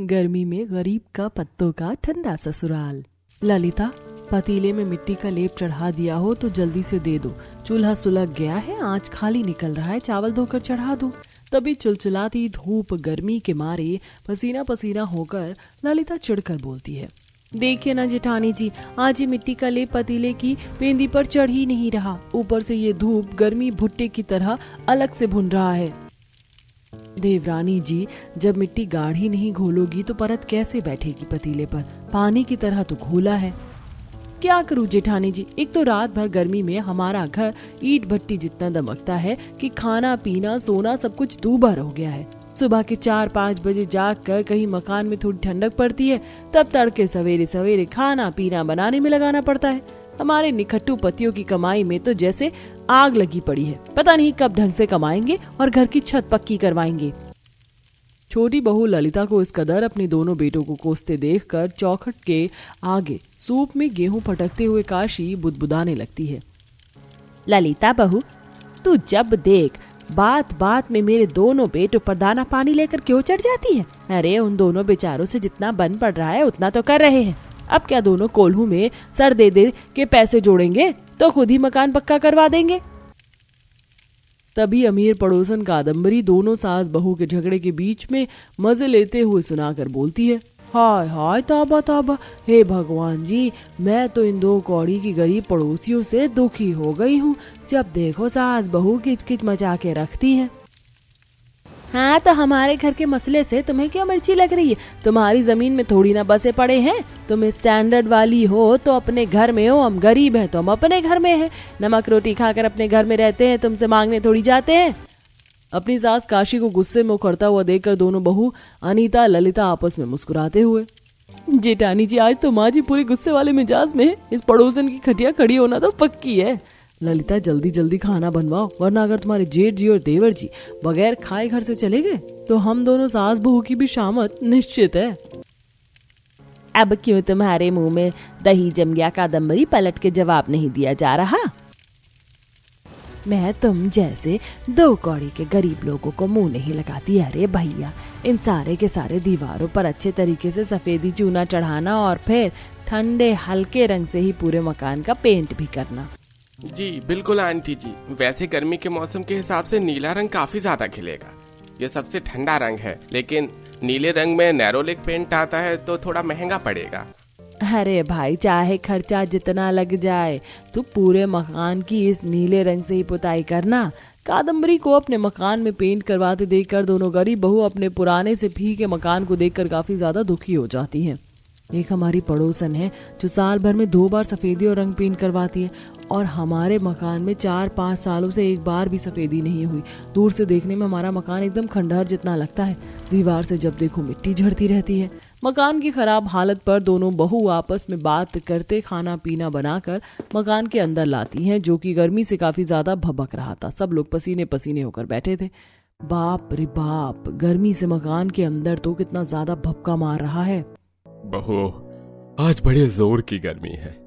गर्मी में गरीब का पत्तों का ठंडा ससुराल। ललिता, पतीले में मिट्टी का लेप चढ़ा दिया हो तो जल्दी से दे दो। चूल्हा सुलग गया है, आंच खाली निकल रहा है, चावल धोकर चढ़ा दो। तभी चिलचिलाती धूप गर्मी के मारे पसीना पसीना होकर ललिता चिढ़कर बोलती है, देखिए ना जेठानी जी, आज ये मिट्टी का लेप पतीले की पेंदी पर चढ़ ही नहीं रहा। ऊपर से ये धूप गर्मी भुट्टे की तरह अलग से भुन रहा है। देवरानी जी, जब मिट्टी गाढ़ी नहीं घोलोगी तो परत कैसे बैठेगी पतीले पर? पानी की तरह तो घोला है। क्या करूं जेठानी जी, एक तो रात भर गर्मी में हमारा घर ईंट भट्टी जितना दमकता है कि खाना पीना सोना सब कुछ दूभर हो गया है। सुबह के 4-5 बजे जाग कर कहीं मकान में थोड़ी ठंडक पड़ती है, तब तड़के सवेरे सवेरे खाना पीना बनाने में लगाना पड़ता है। हमारे निखट्टू पतियों की कमाई में तो जैसे आग लगी पड़ी है। पता नहीं कब ढंग से कमाएंगे और घर की छत पक्की करवाएंगे। छोटी बहू ललिता को इस कदर अपने दोनों बेटों को कोसते देखकर चौखट के आगे सूप में गेहूं फटकते हुए काशी बुदबुदाने लगती है। ललिता बहू, तू जब देख बात बात में मेरे दोनों बेटों पर दाना पानी लेकर क्यों चढ़ जाती है? अरे उन दोनों बेचारों से जितना बन पड़ रहा है उतना तो कर रहे हैं। अब क्या दोनों कोल्हू में सर दे दे के पैसे जोड़ेंगे तो खुद ही मकान पक्का करवा देंगे। तभी अमीर पड़ोसन कादम्बरी दोनों सास बहू के झगड़े के बीच में मजे लेते हुए सुनाकर बोलती है, हाय हाय तौबा तौबा, हे भगवान जी, मैं तो इन दो कौड़ी की गरीब पड़ोसियों से दुखी हो गई हूँ। जब देखो सास बहू किचकिच मचा के रखती हैं। हाँ, तो हमारे घर के मसले से तुम्हें क्यों मिर्ची लग रही है? तुम्हारी जमीन में थोड़ी ना बसे पड़े हैं। तुम स्टैंडर्ड वाली हो तो अपने घर में हो, हम गरीब हैं तो हम अपने घर में हैं। नमक रोटी खाकर अपने घर में रहते हैं, तुमसे मांगने थोड़ी जाते हैं। अपनी सास काशी को गुस्से में उखड़ता हुआ देखकर दोनों बहू अनीता ललिता आपस में मुस्कुराते हुए, जेठानी जी, आज तो माँ जी पूरे गुस्से वाले मिजाज में है। इस पड़ोसन की खटिया खड़ी होना तो पक्की है। ललिता, जल्दी जल्दी खाना बनवाओ, वरना अगर तुम्हारे जेठ जी और देवर जी बगैर खाए घर से चले गए तो हम दोनों सास बहू की भी शामत निश्चित है। अब क्यों तुम्हारे मुंह में दही जम गया कादम्बरी? पलट के जवाब नहीं दिया जा रहा। मैं तुम जैसे दो कौड़ी के गरीब लोगों को मुंह नहीं लगाती। अरे भैया, इन सारे के सारे दीवारों पर अच्छे तरीके से सफेदी चूना चढ़ाना और फिर ठंडे हल्के रंग से ही पूरे मकान का पेंट भी करना। जी बिल्कुल आंटी जी, वैसे गर्मी के मौसम के हिसाब से नीला रंग काफी ज्यादा खिलेगा। ये सबसे ठंडा रंग है, लेकिन नीले रंग में नैरोलिक पेंट आता है तो थोड़ा महंगा पड़ेगा। अरे भाई, चाहे खर्चा जितना लग जाए तो पूरे मकान की इस नीले रंग से ही पुताई करना। कादम्बरी को अपने मकान में पेंट करवाते देखकर दोनों गरीब बहू अपने पुराने से फीके मकान को देखकर काफी ज्यादा दुखी हो जाती हैं। एक हमारी पड़ोसन है जो साल भर में 2 बार सफेदी और रंग पेंट करवाती है, और हमारे मकान में 4-5 सालों से एक बार भी सफेदी नहीं हुई। दूर से देखने में हमारा मकान एकदम खंडहर जितना लगता है। दीवार से जब देखो मिट्टी झड़ती रहती है। मकान की खराब हालत पर दोनों बहू आपस में बात करते खाना पीना बनाकर मकान के अंदर लाती हैं, जो कि गर्मी से काफी ज्यादा भभक रहा था। सब लोग पसीने पसीने होकर बैठे थे। बाप रे बाप, गर्मी से मकान के अंदर तो कितना ज्यादा भभका मार रहा है। बहू, आज बड़े जोर की गर्मी है।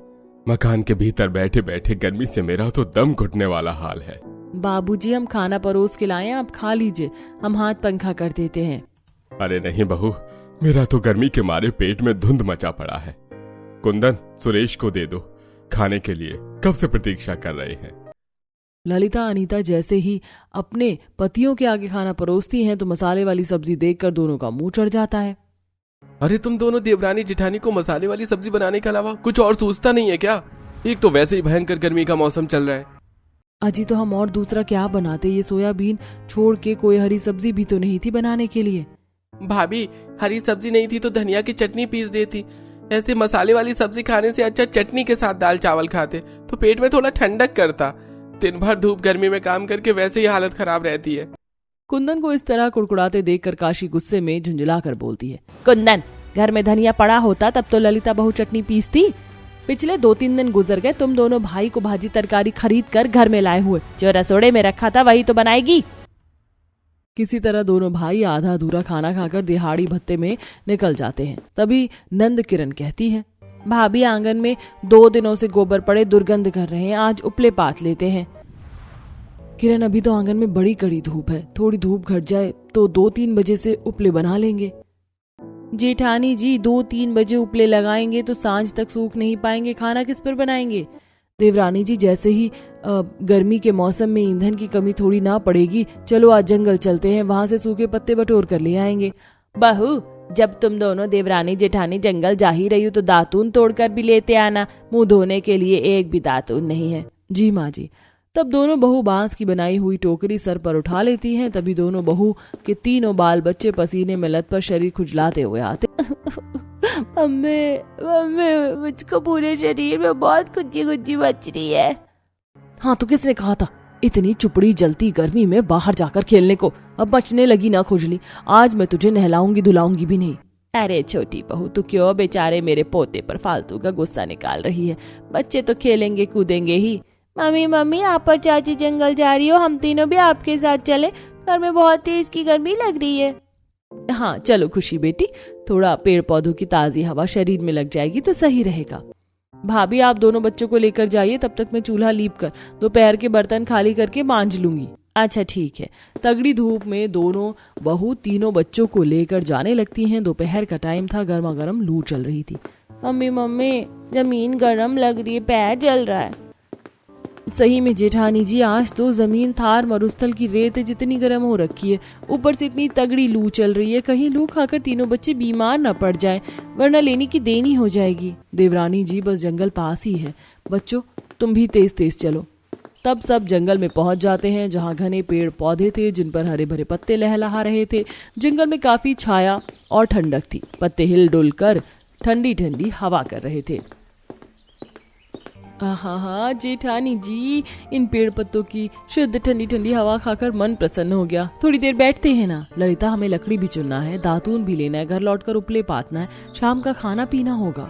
मकान के भीतर बैठे बैठे गर्मी से मेरा तो दम घुटने वाला हाल है। बाबूजी, हम खाना परोस के लाए, आप खा लीजिए, हम हाथ पंखा कर देते हैं। अरे नहीं बहू, मेरा तो गर्मी के मारे पेट में धुंध मचा पड़ा है। कुंदन, सुरेश को दे दो, खाने के लिए कब से प्रतीक्षा कर रहे हैं। ललिता अनीता जैसे ही अपने पतियों के आगे खाना परोसती हैं तो मसाले वाली सब्जी देखकर दोनों का मुंह चढ़ जाता है। अरे तुम दोनों देवरानी जिठानी को मसाले वाली सब्जी बनाने के अलावा कुछ और सोचता नहीं है क्या? एक तो वैसे ही भयंकर गर्मी का मौसम चल रहा है। अजी, तो हम और दूसरा क्या बनाते? ये सोयाबीन छोड़ के कोई हरी सब्जी भी तो नहीं थी बनाने के लिए। भाभी, हरी सब्जी नहीं थी तो धनिया की चटनी पीस देती। ऐसे मसाले वाली सब्जी खाने से अच्छा चटनी के साथ दाल चावल खाते तो पेट में थोड़ा ठंडक करता। दिन भर धूप गर्मी में काम करके वैसे ही हालत खराब रहती है। कुंदन को इस तरह कुड़कुड़ाते देखकर काशी गुस्से में झुंझुलाकर बोलती है, कुंदन, घर में धनिया पड़ा होता तब तो ललिता बहू चटनी पीसती। पिछले 2-3 दिन गुजर गए तुम दोनों भाई को भाजी तरकारी खरीद कर घर में लाए हुए। जो रसोड़े में रखा था वही तो बनाएगी। किसी तरह दोनों भाई आधा अधूरा खाना खाकर दिहाड़ी भत्ते में निकल जाते हैं। तभी नंद किरण कहती है, भाभी, आंगन में 2 दिनों से गोबर पड़े दुर्गंध कर रहे हैं, आज उपले पात लेते हैं। किरण, अभी तो आंगन में बड़ी कड़ी धूप है, थोड़ी धूप घट जाए तो 2-3 बजे से उपले बना लेंगे। जेठानी जी 2-3 बजे उपले लगाएंगे तो सांझ तक सूख नहीं पाएंगे, खाना किस पर बनाएंगे? देवरानी जी जैसे ही गर्मी के मौसम में ईंधन की कमी थोड़ी ना पड़ेगी, चलो आज जंगल चलते हैं, वहां से सूखे पत्ते बटोर कर ले आएंगे। बहू, जब तुम दोनों देवरानी जेठानी जंगल जा ही रही हो तो दातून तोड़कर भी लेते आना, मुंह धोने के लिए एक भी दातून नहीं है। जी माँ जी। तब दोनों बहू बांस की बनाई हुई टोकरी सर पर उठा लेती हैं। तभी दोनों बहू के तीनों बाल बच्चे पसीने में लथपथ शरीर खुजलाते हुए आते। मम्मी मम्मी, मुझको पूरे शरीर में बहुत खुज्जी खुज्जी मच रही है। हाँ तो किसने कहा था इतनी चुपड़ी जलती गर्मी में बाहर जाकर खेलने को? अब बचने लगी ना खुजली, आज मैं तुझे नहलाऊंगी धुलाऊंगी भी नहीं। अरे छोटी बहू, तू क्यों बेचारे मेरे पोते पर फालतू का गुस्सा निकाल रही है? बच्चे तो खेलेंगे कूदेंगे ही। मम्मी मम्मी, आप और चाची जंगल जा रही हो, हम तीनों भी आपके साथ चले, घर में बहुत तेज की गर्मी लग रही है। हाँ चलो खुशी बेटी, थोड़ा पेड़ पौधों की ताजी हवा शरीर में लग जाएगी तो सही रहेगा। भाभी आप दोनों बच्चों को लेकर जाइए, तब तक मैं चूल्हा लीप कर दोपहर के बर्तन खाली करके मांज लूंगी। अच्छा ठीक है। तगड़ी धूप में दोनों बहू तीनों बच्चों को लेकर जाने लगती हैं। दोपहर का टाइम था, गर्मा गर्म लू चल रही थी। मम्मी मम्मी, जमीन गर्म लग रही है, पैर जल रहा है। सही में जेठानी जी, आज तो जमीन थार मरुस्थल की रेत जितनी गर्म हो रखी है, ऊपर से इतनी तगड़ी लू चल रही है, कहीं लू खाकर तीनों बच्चे बीमार न पड़ जाएं, वरना लेने की देनी हो जाएगी। देवरानी जी बस जंगल पास ही है, बच्चों तुम भी तेज तेज चलो। तब सब जंगल में पहुंच जाते हैं, जहां घने पेड़ पौधे थे जिन पर हरे भरे पत्ते लहलहा रहे थे। जंगल में काफी छाया और ठंडक थी, पत्ते हिल डुल कर ठंडी ठंडी हवा कर रहे थे। हाँ जेठानी जी, इन पेड़ पत्तों की शुद्ध ठंडी ठंडी हवा खाकर मन प्रसन्न हो गया। थोड़ी देर बैठते हैं ना। ललिता, हमें लकड़ी भी चुनना है, दातून भी लेना है, घर लौटकर उपले पातना है, शाम का खाना पीना होगा।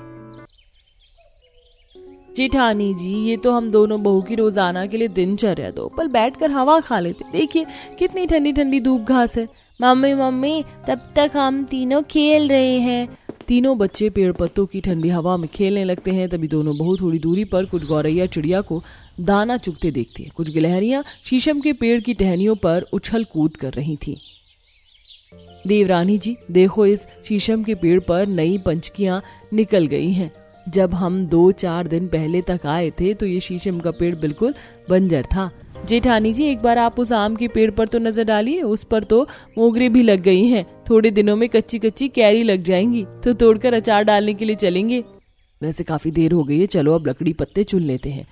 जेठानी जी, ये तो हम दोनों बहू की रोजाना के लिए दिनचर्या, दो पल बैठकर हवा खा लेते। देखिए कितनी ठंडी ठंडी धूप घास है। मम्मी मम्मी, तब तक हम तीनों खेल रहे हैं। तीनों बच्चे पेड़ पत्तों की ठंडी हवा में खेलने लगते हैं। तभी दोनों बहू थोड़ी दूरी पर कुछ गौरैया चिड़िया को दाना चुगते देखती हैं। कुछ गिलहरियां शीशम के पेड़ की टहनियों पर उछल कूद कर रही थीं। देवरानी जी देखो, इस शीशम के पेड़ पर नई पंचकियां निकल गई हैं। जब हम 2-4 दिन पहले तक आए थे तो ये शीशम का पेड़ बिल्कुल बंजर था। जेठानी जी, एक बार आप उस आम के पेड़ पर तो नजर डालिए, उस पर तो मोगरे भी लग गई हैं। थोड़े दिनों में कच्ची कच्ची कैरी लग जाएंगी, तो तोड़कर अचार डालने के लिए चलेंगे। वैसे काफी देर हो गई है, चलो अब लकड़ी पत्ते चुन लेते हैं।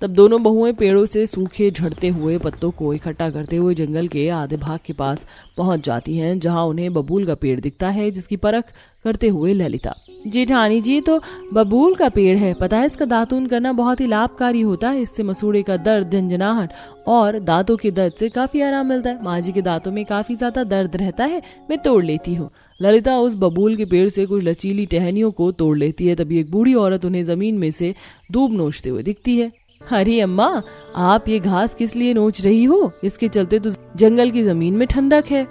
तब दोनों बहुएं पेड़ों से सूखे झड़ते हुए पत्तों को इकट्ठा करते हुए जंगल के आधे भाग के पास पहुंच जाती हैं, जहां उन्हें बबूल का पेड़ दिखता है, जिसकी परख करते हुए ललिता, जेठानी जी तो बबूल का पेड़ है, पता है इसका दातून करना बहुत ही लाभकारी होता है। इससे मसूड़े का दर्द, झंझनाहट और दांतों के दर्द से काफी आराम मिलता है। माँ जी के दांतों में काफी ज्यादा दर्द रहता है, मैं तोड़ लेती हूँ। ललिता उस बबूल के पेड़ से कुछ लचीली टहनियों को तोड़ लेती है। तभी एक बूढ़ी औरत उन्हें जमीन में से दूब नोचते हुए दिखती है। अरे अम्मा, आप ये घास किस लिए नोच रही हो? इसके चलते तो जंगल की जमीन में ठंडक है।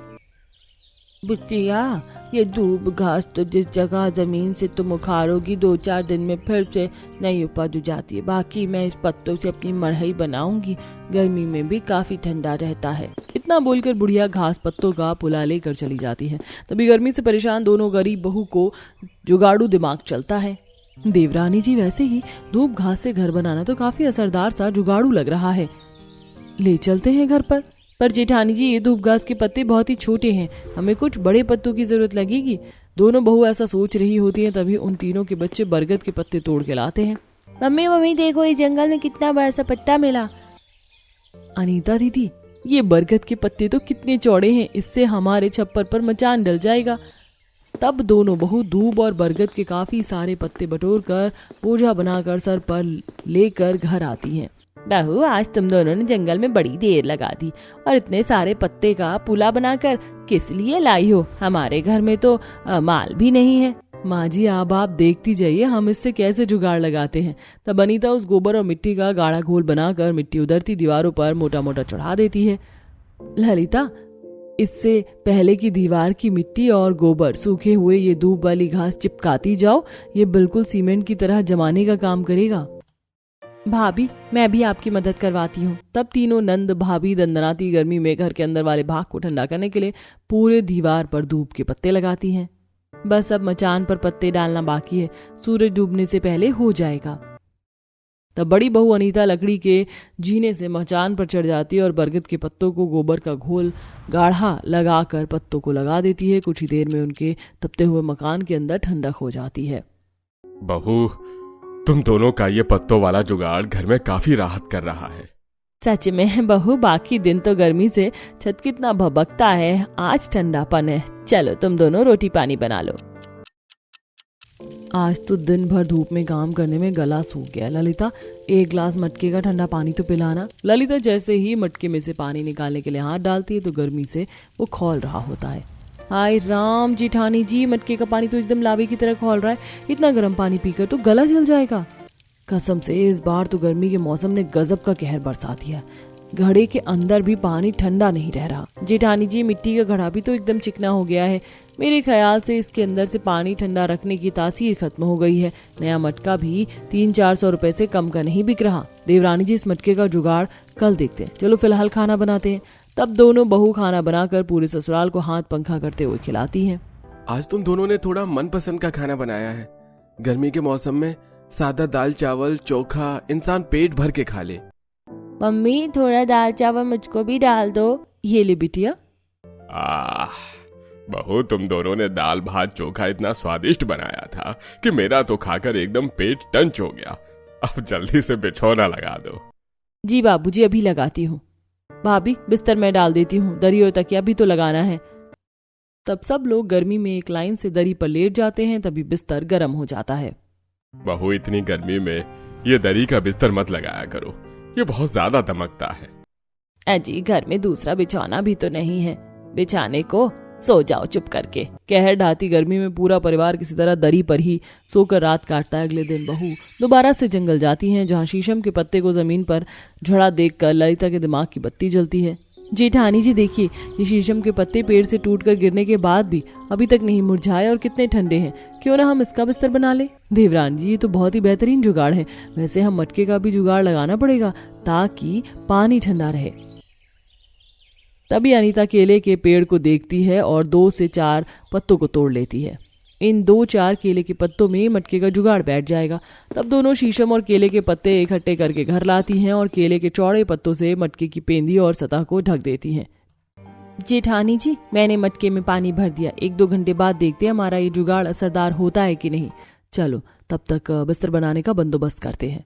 बुटिया, ये दूब घास तो जिस जगह जमीन से तुम उखाड़ोगी 2-4 दिन में फिर से नई उपज जाती है। बाकी मैं इस पत्तों से अपनी मढ़ई बनाऊंगी, गर्मी में भी काफी ठंडा रहता है। इतना बोलकर बुढ़िया घास पत्तों का पुला लेकर चली जाती है। तभी गर्मी से परेशान दोनों गरीब बहू को जुगाड़ू दिमाग चलता है। देवरानी जी, वैसे ही धूप घास से घर बनाना तो काफी असरदार सा जुगाड़ू लग रहा है, ले चलते हैं घर पर जेठानी जी, ये धूप घास के पत्ते बहुत ही छोटे हैं, हमें कुछ बड़े पत्तों की जरूरत लगेगी। दोनों बहू ऐसा सोच रही होती हैं, तभी उन तीनों के बच्चे बरगद के पत्ते तोड़ के लाते हैं। मम्मी मम्मी देखो, ये जंगल में कितना बड़ा सा पत्ता मिला। अनीता दीदी, ये बरगद के पत्ते तो कितने चौड़े हैं, इससे हमारे छप्पर पर मचान डल जाएगा। तब दोनों बहू दूब और बरगद के काफी सारे पत्ते बटोर कर बोझा बनाकर सर पर लेकर घर आती हैं। बहू, आज तुम दोनों ने जंगल में बड़ी देर लगा दी और इतने सारे पत्ते का पुला बनाकर किस लिए लाई हो? हमारे घर में तो माल भी नहीं है। माँ जी, अब आप देखती जाइए हम इससे कैसे जुगाड़ लगाते हैं। तब अनीता उस गोबर और मिट्टी का गाढ़ा घोल बनाकर मिट्टी उधरती दीवारों पर मोटा मोटा चढ़ा देती है। ललिता, इससे पहले की दीवार की मिट्टी और गोबर, सूखे हुए ये दूब वाली घास चिपकाती जाओ, ये बिल्कुल सीमेंट की तरह जमाने का काम करेगा। भाभी, मैं भी आपकी मदद करवाती हूँ। तब तीनों नंद भाभी दंदनाती गर्मी में घर के अंदर वाले भाग को ठंडा करने के लिए पूरे दीवार पर धूप के पत्ते लगाती हैं। बस अब मचान पर पत्ते डालना बाकी है, सूरज डूबने से पहले हो जाएगा। तब बड़ी बहू अनीता लकड़ी के जीने से मचान पर चढ़ जाती है और बरगद के पत्तों को गोबर का घोल गाढ़ा लगाकर पत्तों को लगा देती है। कुछ ही देर में उनके तपते हुए मकान के अंदर ठंडक हो जाती है। बहू, तुम दोनों का ये पत्तों वाला जुगाड़ घर में काफी राहत कर रहा है। सच में बहू, बाकी दिन तो गर्मी से छत कितना भभकता है, आज ठंडापन है। चलो तुम दोनों रोटी पानी बना लो। आज तो दिन भर धूप में काम करने में गला सूख गया। ललिता, एक ग्लास मटके का ठंडा पानी तो पिलाना। ललिता जैसे ही मटके में से पानी निकालने के लिए हाथ डालती है तो गर्मी से वो खौल रहा होता है। हाय राम जेठानी जी, मटके का पानी तो एकदम लावे की तरह खौल रहा है। इतना गर्म पानी पीकर तो गला जल जाएगा। कसम से इस बार तो गर्मी के मौसम ने गजब का कहर बरसा दिया। घड़े के अंदर भी पानी ठंडा नहीं रह रहा। जेठानी जी, मिट्टी का घड़ा भी तो एकदम चिकना हो गया है। मेरे ख्याल से इसके अंदर से पानी ठंडा रखने की तासीर खत्म हो गई है। नया मटका भी 300-400 रुपए से कम का नहीं बिक रहा। देवरानी जी, इस मटके का जुगाड़ कल देखते हैं। चलो फिलहाल खाना बनाते हैं। तब दोनों बहू खाना बनाकर पूरे ससुराल को हाथ पंखा करते हुए खिलाती हैं। आज तुम दोनों ने थोड़ा मनपसंद का खाना बनाया है। गर्मी के मौसम में सादा दाल चावल चोखा इंसान पेट भर के खा ले। मम्मी, थोड़ा दाल चावल मुझको भी डाल दो। ये ले बिटिया। बहू, तुम दोनों ने दाल भात चोखा इतना स्वादिष्ट बनाया था कि मेरा तो खाकर एकदम पेट टंच हो गया। अब जल्दी से बिछौना लगा दो। जी बाबूजी, अभी लगाती हूँ। भाभी, बिस्तर में डाल देती हूँ, दरी और तकिया भी तो लगाना है। तब सब लोग गर्मी में एक लाइन से दरी पर लेट जाते हैं। तभी बिस्तर गर्म हो जाता है। बहू, इतनी गर्मी में ये दरी का बिस्तर मत लगाया करो, ये बहुत ज्यादा दमकता है। अजी, घर में दूसरा बिछौना भी तो नहीं है बिछाने को। सो जाओ चुप करके। कहर ढाती गर्मी में पूरा परिवार किसी तरह दरी पर ही सोकर रात काटता है। अगले दिन बहू दोबारा से जंगल जाती हैं, जहाँ शीशम के पत्ते को जमीन पर झड़ा देखकर ललिता के दिमाग की बत्ती जलती है। जेठानी जी देखिए, ये शीशम के पत्ते पेड़ से टूटकर गिरने के बाद भी अभी तक नहीं मुरझाए और कितने ठंडे हैं। क्यों ना हम इसका बिस्तर बना ले। देवरानी जी, ये तो बहुत ही बेहतरीन जुगाड़ है। वैसे हम मटके का भी जुगाड़ लगाना पड़ेगा ताकि पानी ठंडा रहे। तभी अनीता केले के पेड़ को देखती है और 2 से 4 पत्तों को तोड़ लेती है। इन 2-4 केले के पत्तों में मटके का जुगाड़ बैठ जाएगा। तब दोनों शीशम और केले के पत्ते इकट्ठे करके घर लाती हैं और केले के चौड़े पत्तों से मटके की पेंदी और सतह को ढक देती हैं। जेठानी जी, मैंने मटके में पानी भर दिया। 1-2 घंटे बाद देखते हैं हमारा ये जुगाड़ असरदार होता है कि नहीं। चलो तब तक बिस्तर बनाने का बंदोबस्त करते हैं।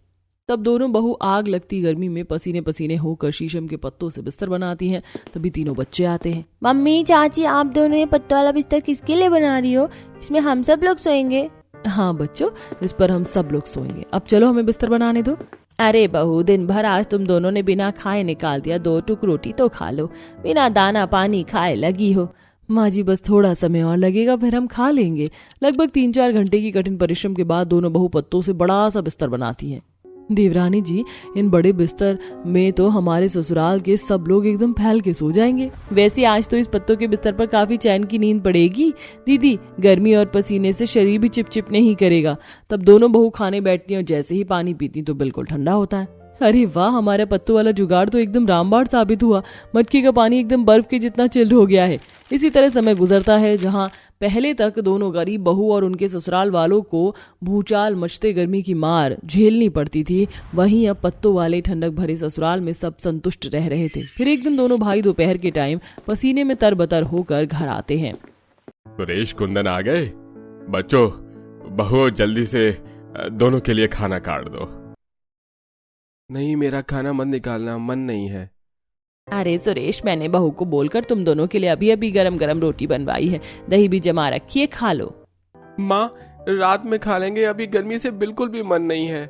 तब दोनों बहू आग लगती गर्मी में पसीने पसीने होकर शीशम के पत्तों से बिस्तर बनाती हैं। तभी तीनों बच्चे आते हैं। मम्मी, चाची, आप दोनों ये पत्तों वाला बिस्तर किसके लिए बना रही हो? इसमें हम सब लोग सोएंगे। हाँ बच्चों, इस पर हम सब लोग सोएंगे। अब चलो हमें बिस्तर बनाने दो। अरे बहू, दिन भर आज तुम दोनों ने बिना खाए निकाल दिया। 2 टुक रोटी तो खा लो, बिना दाना पानी खाए लगी हो। माँ जी, बस थोड़ा समय और लगेगा, फिर हम खा लेंगे। लगभग 3-4 घंटे की कठिन परिश्रम के बाद दोनों बहू पत्तों से बड़ा सा बिस्तर बनाती हैं। देवरानी जी, इन बड़े बिस्तर में तो हमारे ससुराल के सब लोग एकदम फैल के सो जाएंगे। वैसे आज तो इस पत्तों के बिस्तर पर काफी चैन की नींद पड़ेगी। दीदी, गर्मी और पसीने से शरीर भी चिपचिप नहीं करेगा। तब दोनों बहू खाने बैठती हैं और जैसे ही पानी पीती तो बिल्कुल ठंडा होता है। अरे वाह, हमारा पत्तों वाला जुगाड़ तो एकदम रामबाण साबित हुआ। मटके का पानी एकदम बर्फ के जितना चिल्ड हो गया है। इसी तरह समय गुजरता है। जहाँ पहले तक दोनों गरीब बहू और उनके ससुराल वालों को भूचाल मचते गर्मी की मार झेलनी पड़ती थी, वहीं अब पत्तों वाले ठंडक भरे ससुराल में सब संतुष्ट रह रहे थे। फिर एक दिन दोनों भाई दोपहर के टाइम पसीने में तरबतर होकर घर आते हैं। सुरेश, कुंदन आ गए? बच्चों, बहू जल्दी से दोनों के लिए खाना काट दो। नहीं, मेरा खाना मत निकालना, मन नहीं है। अरे सुरेश, मैंने बहू को बोलकर तुम दोनों के लिए अभी अभी गरम गरम रोटी बनवाई है, दही भी जमा रखी है, खा लो। माँ, रात में खा लेंगे, अभी गर्मी से बिल्कुल भी मन नहीं है।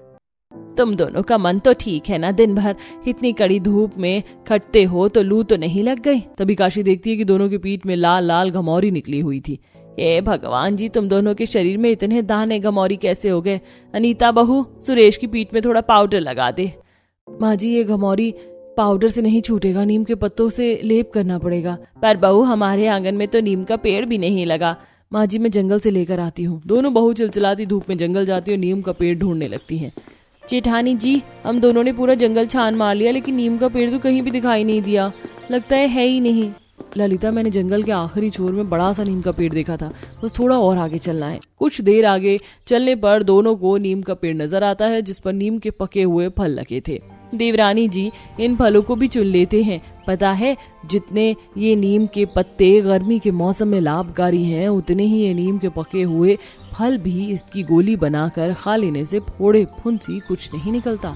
तुम दोनों का मन तो ठीक है ना, दिन भर इतनी कड़ी धूप में खटते हो तो लू तो नहीं लग गई। तभी काशी देखती है कि दोनों के पीठ में लाल लाल घमौरी निकली हुई थी। हे भगवान जी, तुम दोनों के शरीर में इतने दाने घमौरी कैसे हो गए? अनीता बहू, सुरेश की पीठ में थोड़ा पाउडर लगा दे। माँ जी, ये घमौरी पाउडर से नहीं छूटेगा, नीम के पत्तों से लेप करना पड़ेगा। पर बहू, हमारे आंगन में तो नीम का पेड़ भी नहीं लगा। माँ जी, मैं जंगल से लेकर आती हूँ। दोनों बहू चिलचिलाती धूप में जंगल जाती और नीम का पेड़ ढूंढने लगती हैं। जेठानी जी, हम दोनों ने पूरा जंगल छान मार लिया, लेकिन नीम का पेड़ तो कहीं भी दिखाई नहीं दिया। लगता है ही नहीं। ललिता, मैंने जंगल के आखिरी छोर में बड़ा सा नीम का पेड़ देखा था, बस थोड़ा और आगे चलना है। कुछ देर आगे चलने पर दोनों को नीम का पेड़ नजर आता है जिस पर नीम के पके हुए फल लगे थे। देवरानी जी इन फलों को भी चुन लेते हैं। पता है, जितने ये नीम के पत्ते गर्मी के मौसम में लाभकारी हैं, उतने ही ये नीम के पके हुए फल भी इसकी गोली बनाकर खा लेने से फोड़े फुंसी कुछ नहीं निकलता।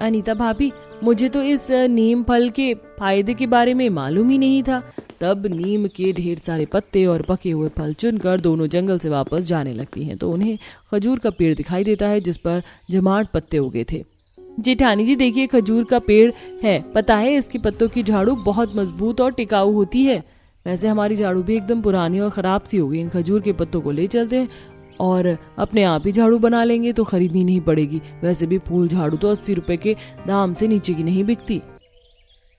अनीता भाभी, मुझे तो इस नीम फल के फायदे के बारे में मालूम ही नहीं था। तब नीम के ढेर सारे पत्ते और पके हुए फल चुनकर दोनों जंगल से वापस जाने लगती हैं तो उन्हें खजूर का पेड़ दिखाई देता है जिस पर जमाट पत्ते उगे थे। जेठानी जी देखिए, खजूर का पेड़ है। पता है, इसकी पत्तों की झाड़ू बहुत मजबूत और टिकाऊ होती है। वैसे हमारी झाड़ू भी एकदम पुरानी और खराब सी हो गई। इन खजूर के पत्तों को ले चलते हैं और अपने आप ही झाड़ू बना लेंगे तो खरीदनी नहीं पड़ेगी। वैसे भी फूल झाड़ू तो 80 रुपए के दाम से नीचे की नहीं बिकती।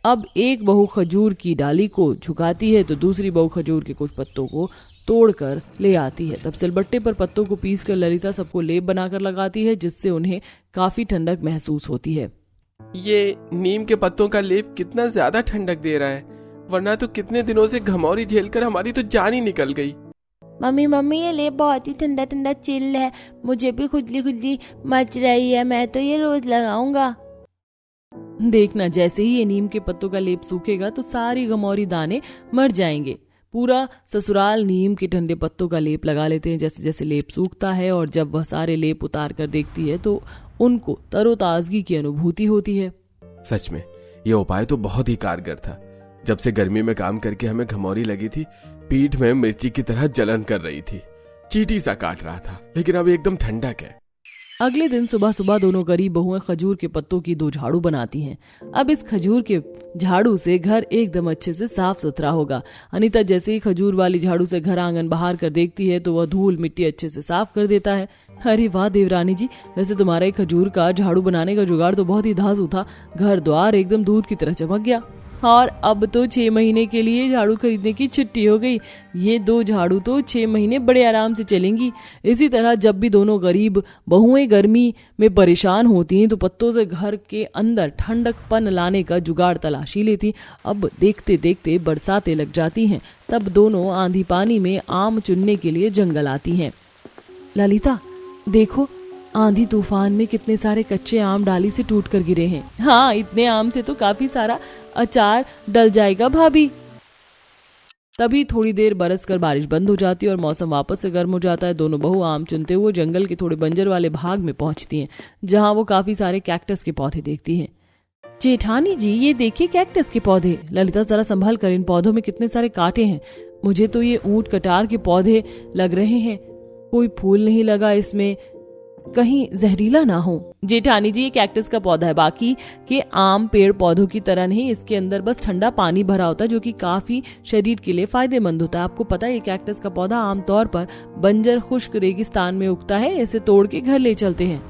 अब एक बहू खजूर की डाली को झुकाती है तो दूसरी बहू खजूर के कुछ पत्तों को तोड़कर ले आती है। तब सिलबट्टे पर पत्तों को पीसकर ललिता सबको लेप बनाकर लगाती है जिससे उन्हें काफी ठंडक महसूस होती है। ये नीम के पत्तों का लेप कितना ज्यादा ठंडक दे रहा है, वरना तो कितने दिनों से घमौरी झेलकर हमारी तो जान ही निकल गई। मम्मी ये लेप बहुत ही ठंडा ठंडा चिल है, मुझे भी खुजली खुजली मच रही है, मैं तो ये रोज लगाऊंगा। देखना, जैसे ही ये नीम के पत्तों का लेप सूखेगा तो सारी गमौरी दाने मर जाएंगे। पूरा ससुराल नीम के ठंडे पत्तों का लेप लगा लेते हैं। जैसे जैसे लेप सूखता है और जब वह सारे लेप उतार कर देखती है तो उनको तरोताजगी की अनुभूति होती है। सच में यह उपाय तो बहुत ही कारगर था। जब से गर्मी में काम करके हमें घमौरी लगी थी, पीठ में मिर्ची की तरह जलन कर रही थी, चींटी सा काट रहा था, लेकिन अब एकदम ठंडक है। अगले दिन सुबह सुबह दोनों गरीब बहुएं खजूर के पत्तों की 2 झाड़ू बनाती हैं। अब इस खजूर के झाड़ू से घर एकदम अच्छे से साफ सुथरा होगा। अनीता जैसे ही खजूर वाली झाड़ू से घर आंगन बाहर कर देखती है तो वह धूल मिट्टी अच्छे से साफ कर देता है। अरे वाह देवरानी जी, वैसे तुम्हारा खजूर का झाड़ू बनाने का जुगाड़ तो बहुत ही धांसू था। घर द्वार एकदम दूध की तरह चमक गया। और अब तो 6 महीने के लिए झाड़ू खरीदने की छुट्टी हो गई। ये 2 झाड़ू तो 6 महीने बड़े आराम से चलेंगी। इसी तरह जब भी दोनों गरीब बहुएं गर्मी में परेशान होती हैं तो पत्तों से घर के अंदर ठंडकपन लाने का जुगाड़ तलाशी लेती। अब देखते देखते बरसातें लग जाती हैं। तब दोनों आंधी पानी में आम चुनने के लिए जंगल आती हैं। ललिता देखो, आंधी तूफान में कितने सारे कच्चे आम डाली से टूट कर गिरे हैं। हाँ, इतने आम से तो काफी सारा अचार डल जाएगा भाभी। तभी थोड़ी देर बरस कर बारिश बंद हो जाती है और मौसम वापस से गर्म हो जाता है। दोनों बहू आम चुनते हुए जंगल के थोड़े बंजर वाले भाग में पहुंचती हैं जहां वो काफी सारे कैक्टस के पौधे देखती हैं। जेठानी जी, ये देखिए कैक्टस के पौधे। ललिता जरा संभल कर, इन पौधों में कितने सारे कांटे हैं। मुझे तो ये ऊंट कटार के पौधे लग रहे हैं। कोई फूल नहीं लगा इसमें, कहीं जहरीला ना हो। जेठानी जी, ये कैक्टस का पौधा है, बाकी के आम पेड़ पौधों की तरह नहीं। इसके अंदर बस ठंडा पानी भरा होता है जो कि काफी शरीर के लिए फायदेमंद होता है। आपको पता है, ये कैक्टस का पौधा आमतौर पर बंजर खुश्क रेगिस्तान में उगता है। इसे तोड़ के घर ले चलते हैं।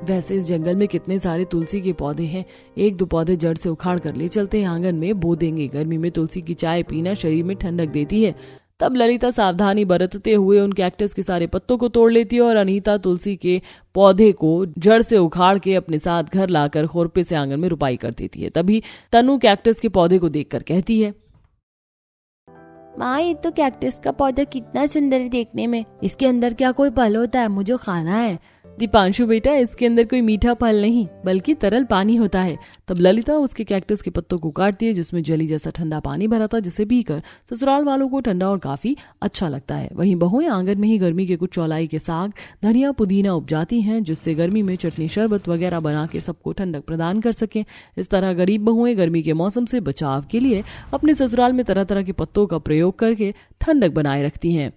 वैसे इस जंगल में कितने सारे तुलसी के पौधे हैं। 1-2 पौधे जड़ से उखाड़ कर ले चलते हैं, आंगन में बो देंगे। गर्मी में तुलसी की चाय पीना शरीर में ठंडक देती है। तब ललिता सावधानी बरतते हुए उन कैक्टस के सारे पत्तों को तोड़ लेती है और अनीता तुलसी के पौधे को जड़ से उखाड़ के अपने साथ घर लाकर खुरपे से आंगन में रुपाई कर देती है। तभी तनु कैक्टस के पौधे को देखकर कहती है, माँ, ये तो कैक्टस का पौधा कितना सुंदर है देखने में। इसके अंदर क्या कोई फल होता है? मुझे खाना है। दीपांशु बेटा, इसके अंदर कोई मीठा फल नहीं बल्कि तरल पानी होता है। तब ललिता उसके कैक्टस के पत्तों को काटती है जिसमें जली जैसा ठंडा पानी भरा था, जिसे पीकर ससुराल वालों को ठंडा और काफी अच्छा लगता है। वहीं बहुएं आंगन में ही गर्मी के कुछ चौलाई के साग, धनिया, पुदीना उपजाती हैं जिससे गर्मी में चटनी, शरबत वगैरह बना के सबको ठंडक प्रदान कर सके। इस तरह गरीब बहुएं गर्मी के मौसम से बचाव के लिए अपने ससुराल में तरह तरह के पत्तों का प्रयोग करके ठंडक बनाए रखती हैं।